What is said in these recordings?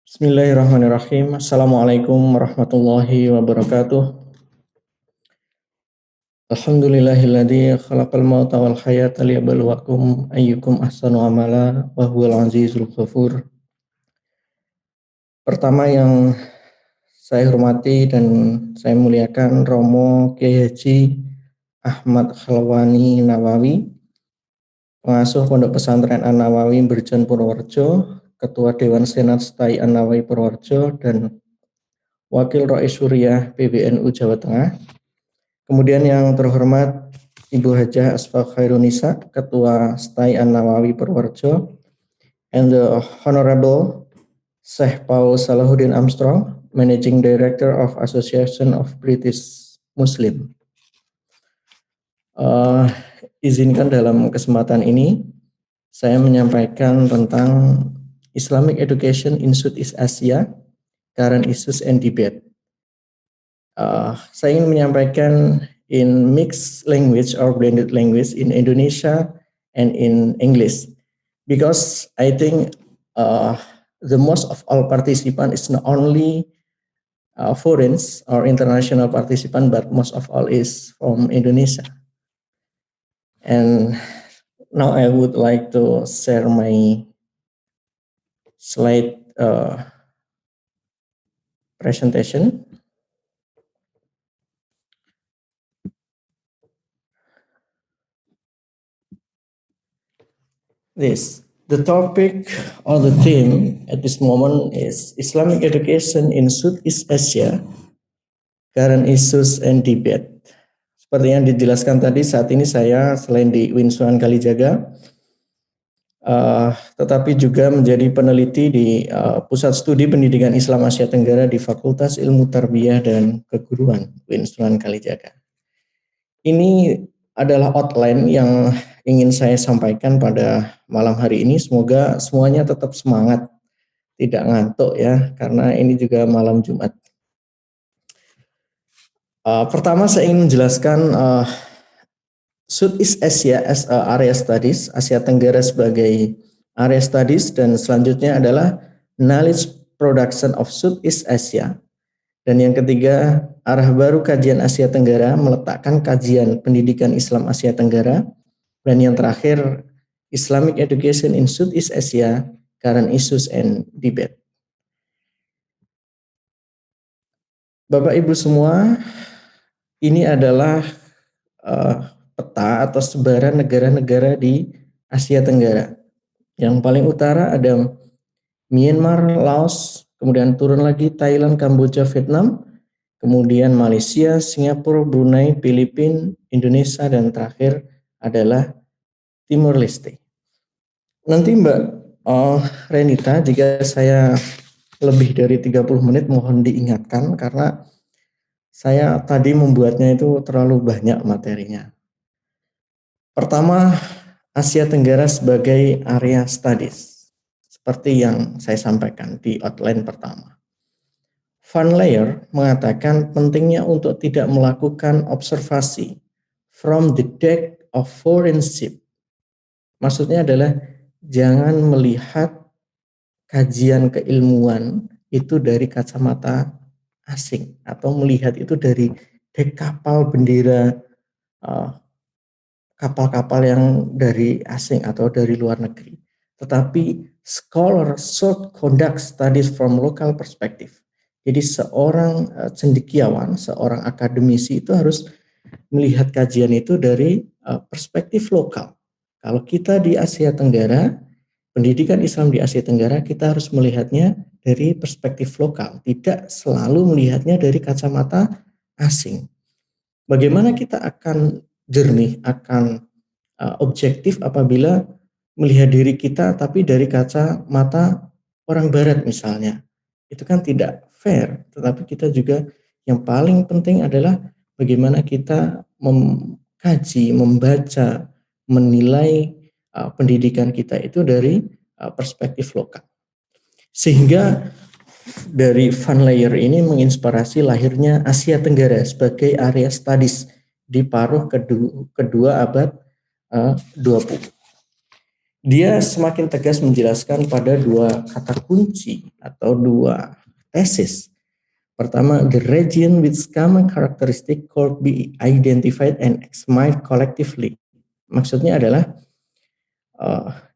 Bismillahirrahmanirrahim. Assalamualaikum warahmatullahi wabarakatuh. Alhamdulillahilladzi khalaqal mauta wal hayata liyabluwakum ayyukum ahsanu amala wa huwal azizul ghafur. Pertama yang saya hormati dan saya muliakan Romo Kiai Haji Ahmad Khalwani Nawawi, pengasuh Pondok Pesantren An-Nawawi Berjan Purworejo, Ketua Dewan Senat STAI An-Nawawi Purworejo, dan Wakil Rais Suriah PBNU Jawa Tengah. Kemudian yang terhormat Ibu Hajah Asfaq Khairunisa, Ketua STAI An-Nawawi Purworejo, and the Honorable Syekh Paul Salahuddin Armstrong, Managing Director of Association of British Muslim. Izinkan dalam kesempatan ini saya menyampaikan tentang Islamic Education in Southeast Asia, Current Issues and Debate. Saya ingin menyampaikan in mixed language or blended language in Indonesia and in English, because I think the most of all participant is not only foreigners or international participant, but most of all is from Indonesia. And now I would like to share my slide presentation. The topic or the theme at this moment is Islamic Education in Southeast Asia, Current Issues and Debate. Seperti yang dijelaskan tadi, saat ini saya selain di UIN Sunan Kalijaga, tetapi juga menjadi peneliti di Pusat Studi Pendidikan Islam Asia Tenggara di Fakultas Ilmu Tarbiyah dan Keguruan UIN Sunan Kalijaga. Ini adalah outline yang ingin saya sampaikan pada malam hari ini. Semoga semuanya tetap semangat, tidak ngantuk ya, karena ini juga malam Jumat. Pertama saya ingin menjelaskan Southeast Asia as a area studies, Asia Tenggara sebagai area studies, dan selanjutnya adalah knowledge production of Southeast Asia. Dan yang ketiga, arah baru kajian Asia Tenggara, meletakkan kajian pendidikan Islam Asia Tenggara. Dan yang terakhir, Islamic Education in Southeast Asia, Current Issues and Debate. Bapak Ibu semua, ini adalah peta atau sebaran negara-negara di Asia Tenggara. Yang paling utara ada Myanmar, Laos, kemudian turun lagi Thailand, Kamboja, Vietnam, kemudian Malaysia, Singapura, Brunei, Filipina, Indonesia, dan terakhir adalah Timor Leste. Nanti Mbak Renita, jika saya lebih dari 30 menit mohon diingatkan, karena saya tadi membuatnya itu terlalu banyak materinya. Pertama, Asia Tenggara sebagai area studies, seperti yang saya sampaikan di outline pertama. Van Leer mengatakan pentingnya untuk tidak melakukan observasi from the deck of foreign ship. Maksudnya adalah jangan melihat kajian keilmuan itu dari kacamata asing, atau melihat itu dari dek kapal bendera kapal-kapal yang dari asing atau dari luar negeri. Tetapi scholar should conduct studies from local perspective. Jadi seorang cendekiawan, seorang akademisi itu harus melihat kajian itu dari perspektif lokal. Kalau kita di Asia Tenggara, pendidikan Islam di Asia Tenggara, kita harus melihatnya dari perspektif lokal, tidak selalu melihatnya dari kacamata asing. Bagaimana kita akan jernih, akan objektif apabila melihat diri kita tapi dari kacamata orang barat misalnya. Itu kan tidak fair, tetapi kita juga yang paling penting adalah bagaimana kita mengkaji, membaca, menilai pendidikan kita itu dari perspektif lokal. Sehingga dari Van Leer ini menginspirasi lahirnya Asia Tenggara sebagai area studies di paruh kedua abad 20. Dia semakin tegas menjelaskan pada dua kata kunci atau dua tesis. Pertama, the region with common characteristic could be identified and examined collectively. Maksudnya adalah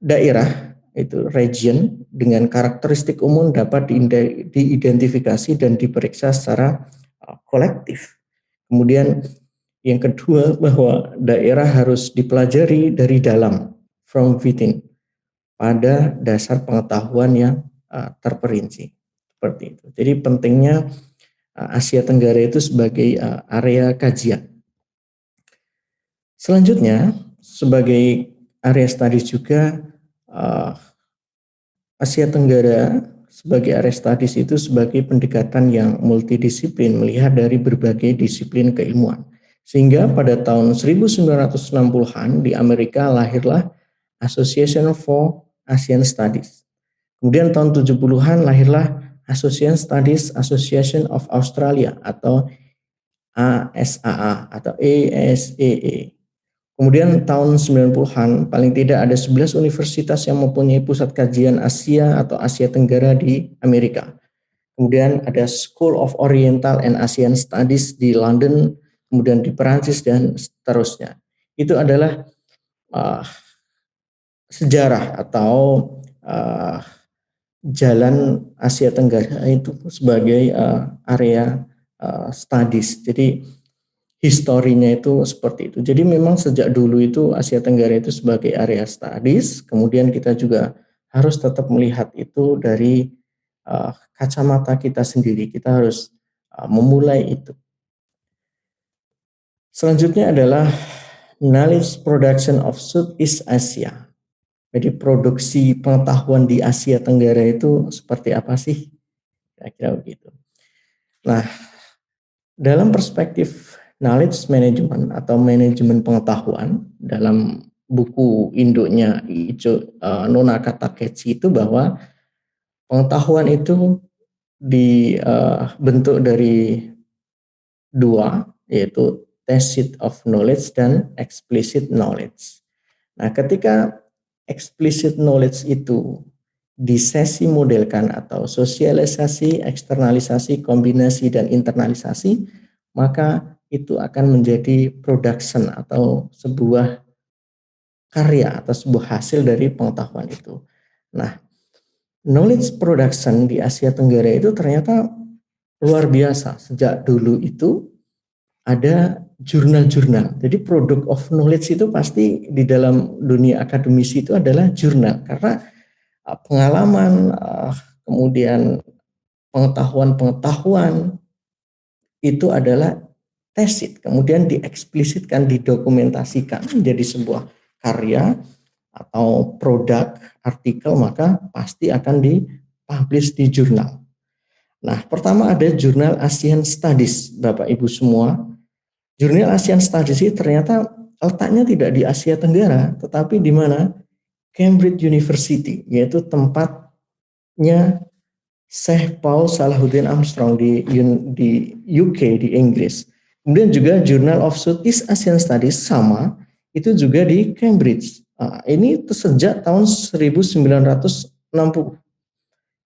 daerah itu region dengan karakteristik umum dapat diidentifikasi dan diperiksa secara kolektif. Kemudian yang kedua, bahwa daerah harus dipelajari dari dalam, from within, pada dasar pengetahuan yang terperinci. Seperti itu. Jadi pentingnya Asia Tenggara itu sebagai area kajian. Selanjutnya, sebagai area studies juga, Asia Tenggara sebagai area studies itu sebagai pendekatan yang multidisiplin, melihat dari berbagai disiplin keilmuan. Sehingga pada tahun 1960-an di Amerika lahirlah Association for Asian Studies. Kemudian tahun 70-an lahirlah Asian Studies Association of Australia atau ASAA atau ASAA. Kemudian tahun 90-an paling tidak ada 11 universitas yang mempunyai pusat kajian Asia atau Asia Tenggara di Amerika. Kemudian ada School of Oriental and Asian Studies di London, kemudian di Perancis dan seterusnya. Itu adalah sejarah atau jalan Asia Tenggara itu sebagai area studies. Jadi historinya itu seperti itu. Jadi memang sejak dulu itu Asia Tenggara itu sebagai area studies, kemudian kita juga harus tetap melihat itu dari kacamata kita sendiri. Kita harus memulai itu. Selanjutnya adalah knowledge production of Southeast Asia. Jadi produksi pengetahuan di Asia Tenggara itu seperti apa sih? Kira-kira begitu. Nah, dalam perspektif knowledge management atau manajemen pengetahuan dalam buku induknya Nonaka Takeuchi itu bahwa pengetahuan itu dibentuk dari dua, yaitu tacit of knowledge dan explicit knowledge. Nah, ketika explicit knowledge itu disesi modelkan atau sosialisasi, eksternalisasi, kombinasi, dan internalisasi, maka itu akan menjadi production atau sebuah karya atau sebuah hasil dari pengetahuan itu. Nah, knowledge production di Asia Tenggara itu ternyata luar biasa. Sejak dulu itu ada jurnal-jurnal. Jadi product of knowledge itu pasti di dalam dunia akademisi itu adalah jurnal. Karena pengalaman, kemudian pengetahuan-pengetahuan itu adalah tesit, kemudian dieksplisitkan, didokumentasikan menjadi sebuah karya atau produk artikel, maka pasti akan dipublish di jurnal. Nah, pertama ada jurnal Asian Studies, Bapak Ibu semua. Jurnal Asian Studies ini ternyata letaknya tidak di Asia Tenggara, tetapi di mana? Cambridge University, yaitu tempatnya Syekh Paul Salahuddin Armstrong di UK, di Inggris. Kemudian juga Journal of Southeast Asian Studies sama, itu juga di Cambridge. Ini sejak tahun 1960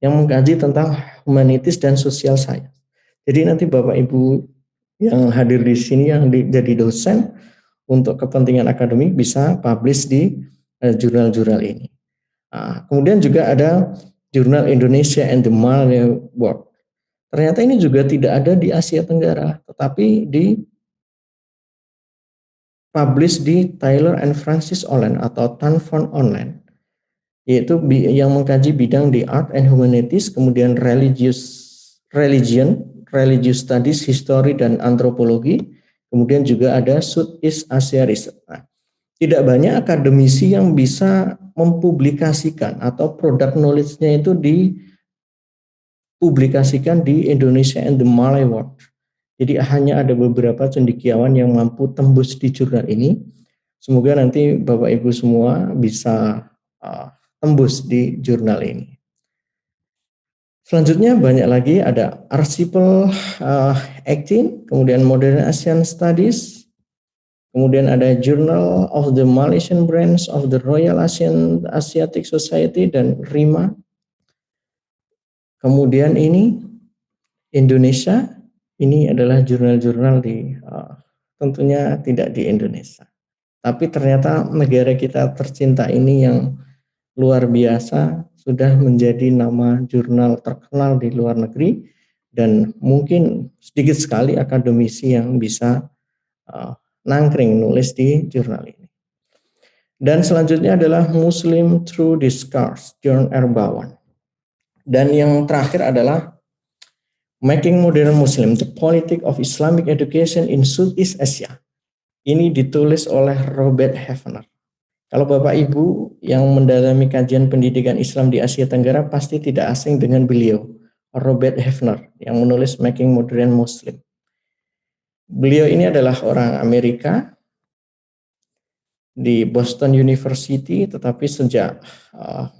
yang mengkaji tentang humanities dan social science. Jadi nanti Bapak Ibu yang hadir di sini yang jadi dosen untuk kepentingan akademik bisa publish di jurnal-jurnal ini. Kemudian juga ada Jurnal Indonesia and the Malay World. Ternyata ini juga tidak ada di Asia Tenggara, tetapi di publish di Taylor and Francis Online atau Tanford Online, yaitu yang mengkaji bidang di art and humanities, kemudian religion, religious studies, history dan antropologi, kemudian juga ada Southeast Asia Research. Nah, tidak banyak akademisi yang bisa mempublikasikan atau produk knowledge-nya itu dipublikasikan di Indonesia and the Malay World. Jadi hanya ada beberapa cendekiawan yang mampu tembus di jurnal ini. Semoga nanti Bapak Ibu semua bisa tembus di jurnal ini. Selanjutnya banyak lagi, ada Archipel 18, kemudian Modern Asian Studies, Kemudian ada Journal of the Malaysian Branch of the Royal Asiatic Society dan RIMA. Kemudian ini Indonesia, ini adalah jurnal-jurnal di tentunya tidak di Indonesia. Tapi ternyata negara kita tercinta ini yang luar biasa sudah menjadi nama jurnal terkenal di luar negeri, dan mungkin sedikit sekali akademisi yang bisa nangkring nulis di jurnal ini. Dan selanjutnya adalah Muslim Through Discourse, John Erbawan. Dan yang terakhir adalah Making Modern Muslim, The Politics of Islamic Education in Southeast Asia. Ini ditulis oleh Robert Hefner. Kalau Bapak Ibu yang mendalami kajian pendidikan Islam di Asia Tenggara pasti tidak asing dengan beliau, Robert Hefner, yang menulis Making Modern Muslim. Beliau ini adalah orang Amerika di Boston University, tetapi sejak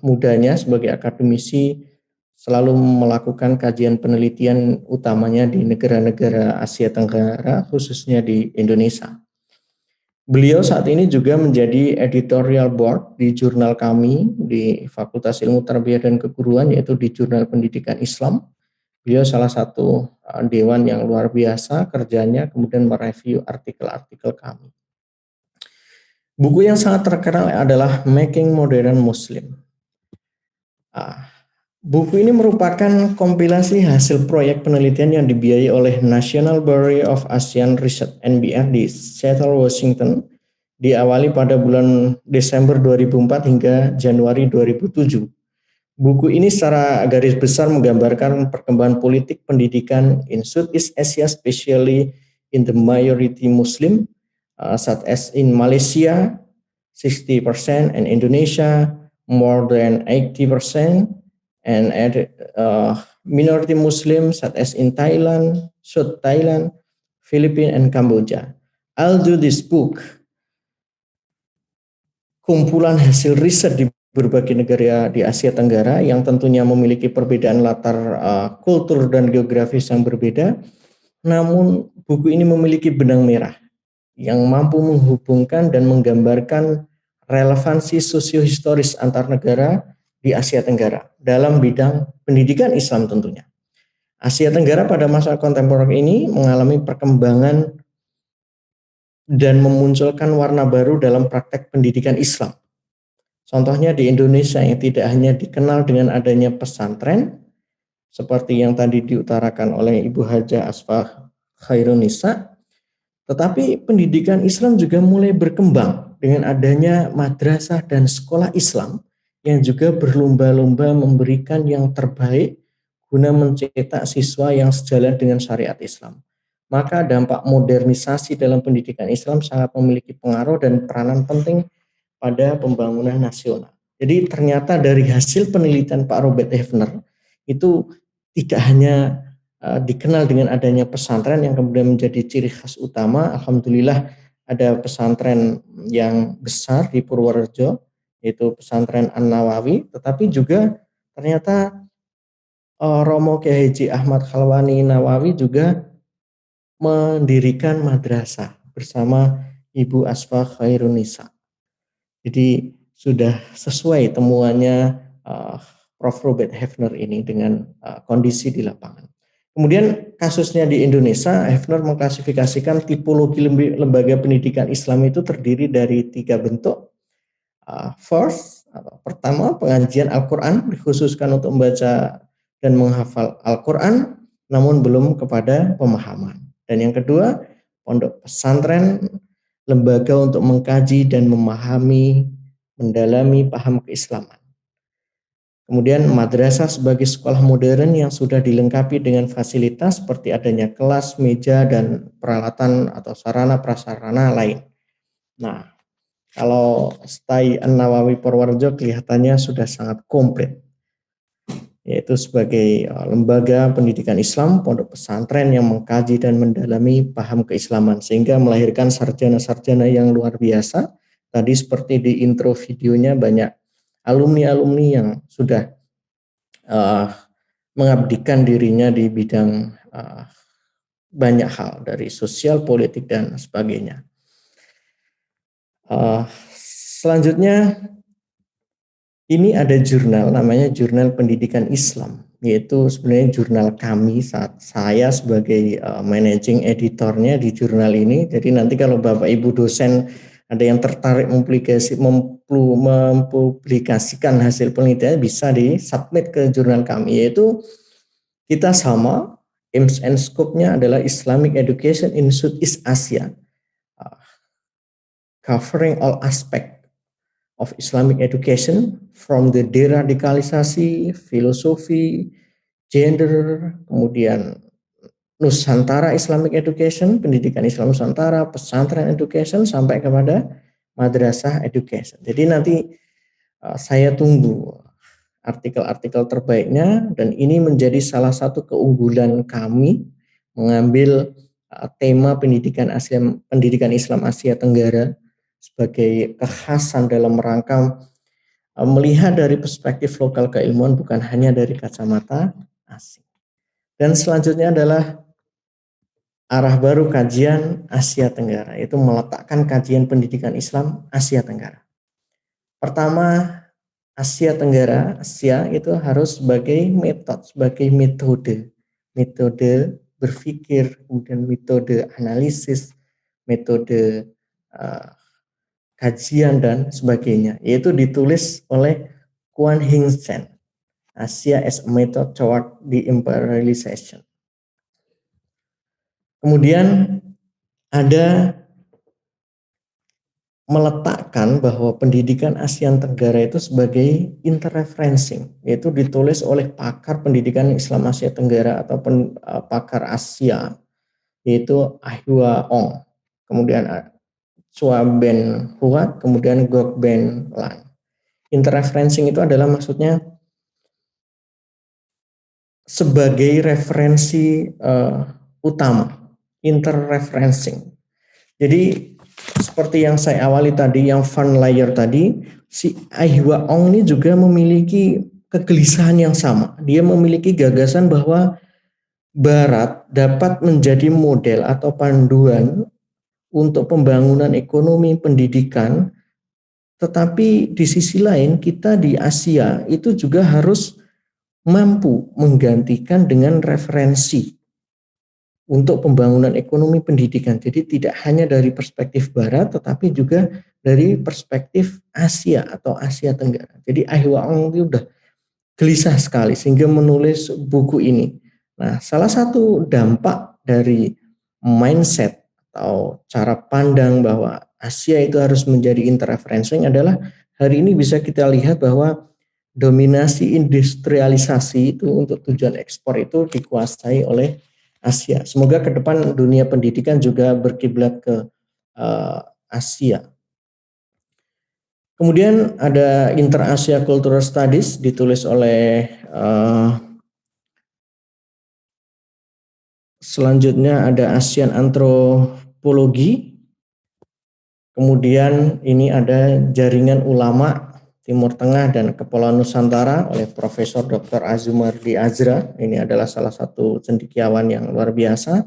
mudanya sebagai akademisi selalu melakukan kajian penelitian utamanya di negara-negara Asia Tenggara, khususnya di Indonesia. Beliau saat ini juga menjadi editorial board di jurnal kami di Fakultas Ilmu Tarbiyah dan Keguruan, yaitu di Jurnal Pendidikan Islam. Beliau salah satu dewan yang luar biasa kerjanya, kemudian mereview artikel-artikel kami. Buku yang sangat terkenal adalah Making Modern Muslim. Buku ini merupakan kompilasi hasil proyek penelitian yang dibiayai oleh National Bureau of Asian Research (NBR) di Seattle, Washington, diawali pada bulan Desember 2004 hingga Januari 2007. Buku ini secara garis besar menggambarkan perkembangan politik pendidikan in Southeast Asia, especially in the majority Muslim, such as in Malaysia 60% and Indonesia more than 80%, and minority Muslims such as in Thailand, South Thailand, Philippines, and Cambodia. I'll do this book, kumpulan hasil riset di berbagai negara di Asia Tenggara yang tentunya memiliki perbedaan latar kultur dan geografis yang berbeda, namun buku ini memiliki benang merah yang mampu menghubungkan dan menggambarkan relevansi sosiohistoris antar negara di Asia Tenggara dalam bidang pendidikan Islam tentunya. Asia Tenggara pada masa kontemporer ini mengalami perkembangan dan memunculkan warna baru dalam praktek pendidikan Islam. Contohnya di Indonesia yang tidak hanya dikenal dengan adanya pesantren, seperti yang tadi diutarakan oleh Ibu Hajah Asfah Khairunisa, tetapi pendidikan Islam juga mulai berkembang dengan adanya madrasah dan sekolah Islam yang juga berlomba-lomba memberikan yang terbaik guna mencetak siswa yang sejalan dengan syariat Islam. Maka dampak modernisasi dalam pendidikan Islam sangat memiliki pengaruh dan peranan penting pada pembangunan nasional. Jadi ternyata dari hasil penelitian Pak Robert Hefner itu tidak hanya dikenal dengan adanya pesantren yang kemudian menjadi ciri khas utama. Alhamdulillah ada pesantren yang besar di Purworejo, yaitu pesantren An-Nawawi, tetapi juga ternyata Romo Kiai Haji Ahmad Khalwani Nawawi juga mendirikan madrasah bersama Ibu Asfah Khairunisa. Jadi sudah sesuai temuannya Prof. Robert Hefner ini dengan kondisi di lapangan. Kemudian kasusnya di Indonesia, Hefner mengklasifikasikan tipologi lembaga pendidikan Islam itu terdiri dari 3 bentuk. First, pertama pengajian Al-Quran dikhususkan untuk membaca dan menghafal Al-Quran, namun belum kepada pemahaman. Dan yang kedua, pondok pesantren, lembaga untuk mengkaji dan memahami, mendalami paham keislaman. Kemudian madrasah sebagai sekolah modern yang sudah dilengkapi dengan fasilitas seperti adanya kelas, meja, dan peralatan atau sarana prasarana lain. Nah, kalau STAI An-Nawawi Purworejo kelihatannya sudah sangat komplit, yaitu sebagai lembaga pendidikan Islam, pondok pesantren yang mengkaji dan mendalami paham keislaman, sehingga melahirkan sarjana-sarjana yang luar biasa. Tadi seperti di intro videonya banyak alumni-alumni yang sudah mengabdikan dirinya di bidang banyak hal dari sosial, politik, dan sebagainya. Selanjutnya ini ada jurnal namanya Jurnal Pendidikan Islam, yaitu sebenarnya jurnal kami saat saya sebagai managing editornya di jurnal ini. Jadi nanti kalau Bapak Ibu dosen ada yang tertarik mempublikasikan hasil penelitian bisa disubmit ke jurnal kami, yaitu kita sama aims and scope-nya adalah Islamic Education in Southeast Asia, covering all aspect of Islamic education from the deradikalisasi, filosofi, gender, kemudian Nusantara Islamic Education, pendidikan Islam Nusantara, pesantren education, sampai kepada madrasah education. Jadi nanti saya tunggu artikel-artikel terbaiknya, dan ini menjadi salah satu keunggulan kami mengambil tema pendidikan Islam Asia Tenggara sebagai kekhasan dalam rangka melihat dari perspektif lokal keilmuan, bukan hanya dari kacamata asing. Dan selanjutnya adalah arah baru kajian Asia Tenggara, yaitu meletakkan kajian pendidikan Islam Asia Tenggara. Pertama, Asia Tenggara, Asia itu harus sebagai metode berpikir, kemudian metode analisis, metode kajian dan sebagainya, yaitu ditulis oleh Kuan Hing Sen, Asia as a Method Toward the Imperialization. Kemudian ada meletakkan bahwa pendidikan ASEAN Tenggara itu sebagai interreferencing, yaitu ditulis oleh pakar pendidikan Islam Asia Tenggara atau pakar Asia, yaitu Ahua Ong, kemudian Chua Ben Huat, kemudian Gok Ben Lan. Interreferencing itu adalah maksudnya sebagai referensi utama, interreferencing. Jadi seperti yang saya awali tadi, yang Van Layer tadi, si Ahua Ong ini juga memiliki kegelisahan yang sama. Dia memiliki gagasan bahwa Barat dapat menjadi model atau panduan untuk pembangunan ekonomi pendidikan, tetapi di sisi lain kita di Asia itu juga harus mampu menggantikan dengan referensi untuk pembangunan ekonomi pendidikan. Jadi tidak hanya dari perspektif Barat, tetapi juga dari perspektif Asia atau Asia Tenggara. Jadi Ahua Ong itu udah gelisah sekali sehingga menulis buku ini. Nah, salah satu dampak dari mindset atau cara pandang bahwa Asia itu harus menjadi interreferencing adalah hari ini bisa kita lihat bahwa dominasi industrialisasi itu untuk tujuan ekspor itu dikuasai oleh Asia. Semoga ke depan dunia pendidikan juga berkiblat ke Asia. Kemudian ada Inter-Asia Cultural Studies ditulis oleh selanjutnya ada ASEAN Antropologi. Kemudian ini ada Jaringan Ulama Timur Tengah dan Kepulauan Nusantara oleh Profesor Dr. Azumardi Azra. Ini adalah salah satu cendekiawan yang luar biasa.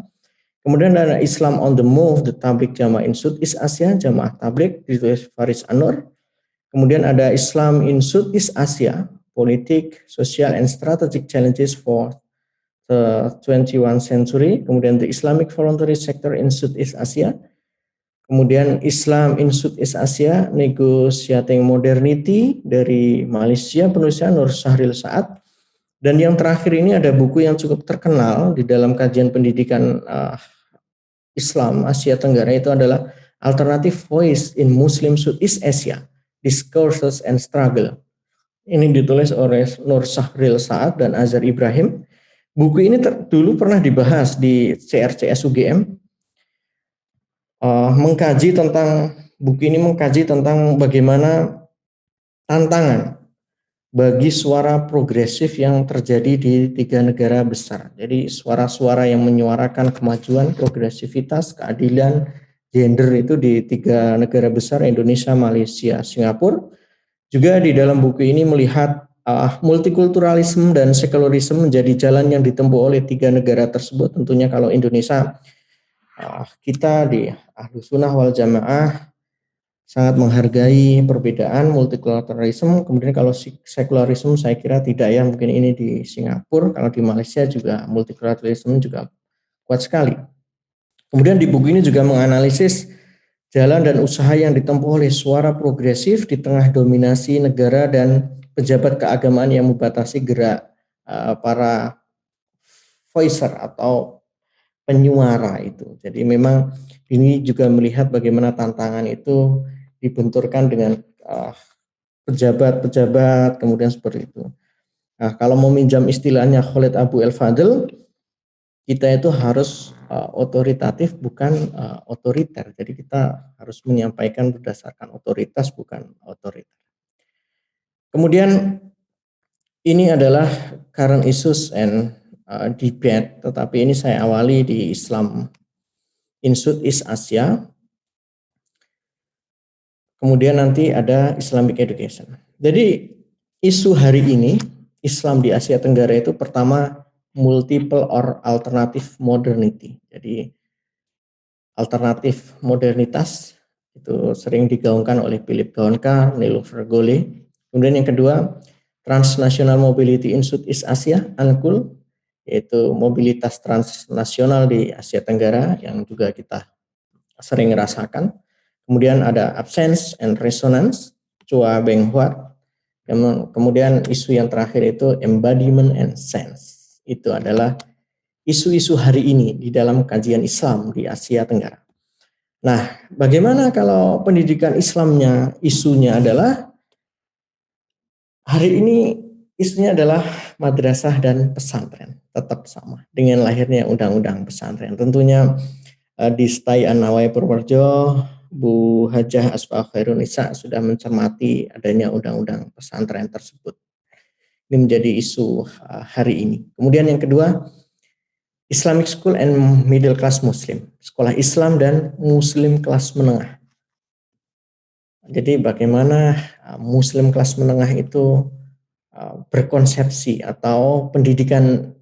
Kemudian ada Islam on the Move, The Tabligh Jamaah in Southeast Asia, Jamaah Tabligh, ditulis Faris Anur. Kemudian ada Islam in Southeast Asia, Politik, Social and Strategic Challenges for the 21st Century. Kemudian The Islamic Voluntary Sector in Southeast Asia. Kemudian Islam in Southeast Asia, Negotiating Modernity dari Malaysia, penulisnya Nur Sahril Saad. Dan yang terakhir ini ada buku yang cukup terkenal di dalam kajian pendidikan Islam Asia Tenggara, itu adalah Alternative Voice in Muslim Southeast Asia, Discourses and Struggle. Ini ditulis oleh Nur Sahril Saad dan Azhar Ibrahim. Buku ini dulu pernah dibahas di CRCS UGM. Buku ini mengkaji tentang bagaimana tantangan bagi suara progresif yang terjadi di 3 negara besar. Jadi suara-suara yang menyuarakan kemajuan, progresivitas, keadilan, gender itu di 3 negara besar, Indonesia, Malaysia, Singapura. Juga di dalam buku ini melihat multikulturalisme dan sekularisme menjadi jalan yang ditempuh oleh 3 negara tersebut. Tentunya kalau Indonesia, kita di Ahlus Sunnah wal Jamaah sangat menghargai perbedaan multikulturalisme. Kemudian kalau sekularisme saya kira tidak ya, mungkin ini di Singapura, kalau di Malaysia juga multikulturalisme juga kuat sekali. Kemudian di buku ini juga menganalisis jalan dan usaha yang ditempuh oleh suara progresif di tengah dominasi negara dan pejabat keagamaan yang membatasi gerak para voicer atau penyuara itu. Jadi memang ini juga melihat bagaimana tantangan itu dibenturkan dengan pejabat-pejabat kemudian seperti itu. Nah, kalau meminjam istilahnya Khalid Abu El Fadl, kita itu harus otoritatif bukan otoriter. Jadi kita harus menyampaikan berdasarkan otoritas bukan otoriter. Kemudian ini adalah current issues and debate, tetapi ini saya awali di Islam in Southeast Asia. Kemudian nanti ada Islamic Education. Jadi isu hari ini Islam di Asia Tenggara itu pertama multiple or alternative modernity. Jadi alternatif modernitas itu sering digaungkan oleh Philip Gaoncar, Niloufar Gole. Kemudian yang kedua transnational mobility in Southeast Asia, UNCUL, yaitu mobilitas transnasional di Asia Tenggara yang juga kita sering rasakan. Kemudian ada absence and resonance, Chua Beng Huat. Kemudian isu yang terakhir itu embodiment and sense. Itu adalah isu-isu hari ini di dalam kajian Islam di Asia Tenggara. Nah, bagaimana kalau pendidikan Islamnya isunya adalah hari ini isunya adalah madrasah dan pesantren, tetap sama dengan lahirnya undang-undang pesantren. Tentunya di STAI An-Nawai Purworejo, Bu Hajah Asfa Khairunisa sudah mencermati adanya undang-undang pesantren tersebut. Ini menjadi isu hari ini. Kemudian yang kedua, Islamic School and Middle Class Muslim, sekolah Islam dan Muslim kelas menengah. Jadi bagaimana Muslim kelas menengah itu berkonsepsi atau pendidikan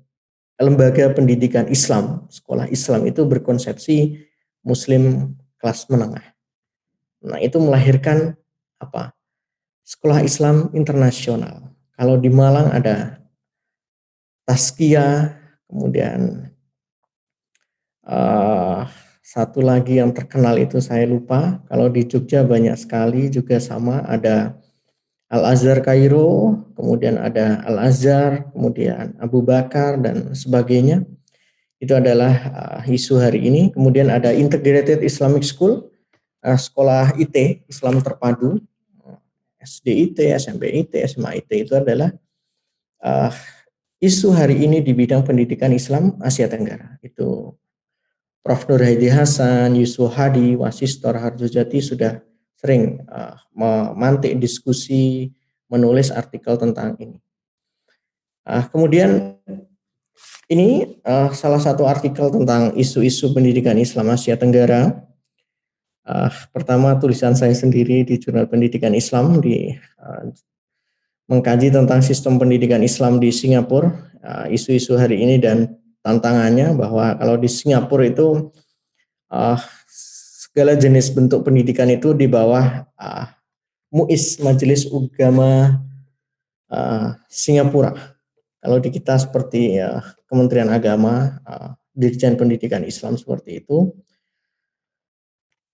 lembaga pendidikan Islam, sekolah Islam itu berkonsepsi Muslim kelas menengah. Nah, itu melahirkan apa? Sekolah Islam internasional. Kalau di Malang ada Tazkiyah, kemudian satu lagi yang terkenal itu saya lupa. Kalau di Jogja banyak sekali juga sama, ada Al-Azhar Kairo, kemudian ada Al-Azhar, kemudian Abu Bakar dan sebagainya. Itu adalah isu hari ini. Kemudian ada Integrated Islamic School, sekolah IT, Islam terpadu, SDIT, SMPIT, SMAIT itu adalah isu hari ini di bidang pendidikan Islam Asia Tenggara. Itu Prof. Nur Hadi Hasan, Yusuf Hadi, Wasistor Harjojati sudah sering memantik diskusi, menulis artikel tentang ini. Kemudian ini salah satu artikel tentang isu-isu pendidikan Islam Asia Tenggara. Pertama tulisan saya sendiri di Jurnal Pendidikan Islam mengkaji tentang sistem pendidikan Islam di Singapura, isu-isu hari ini dan tantangannya, bahwa kalau di Singapura itu segala jenis bentuk pendidikan itu di bawah MUIS, Majelis Ugama Singapura. Kalau di kita seperti Kementerian Agama, Dirjen Pendidikan Islam seperti itu.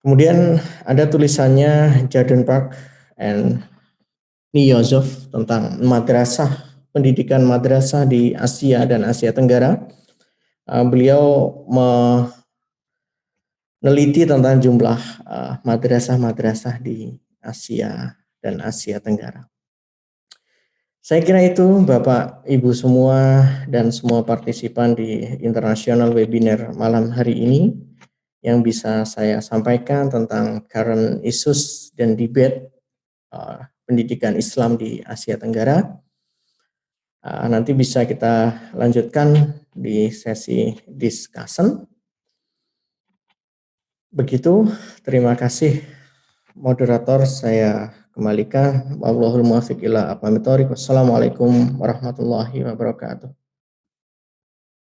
Kemudian ada tulisannya Jordan Park and Niyozov tentang madrasah, pendidikan madrasah di Asia dan Asia Tenggara. Beliau meneliti tentang jumlah madrasah-madrasah di Asia dan Asia Tenggara. Saya kira itu Bapak Ibu semua dan semua partisipan di internasional webinar malam hari ini yang bisa saya sampaikan tentang current issues dan debate pendidikan Islam di Asia Tenggara. Nanti bisa kita lanjutkan di sesi discussion. Begitu, terima kasih moderator, saya kembalikan. Wallahul muwaffiq ila aqwamit thoriq. Wassalamualaikum warahmatullahi wabarakatuh.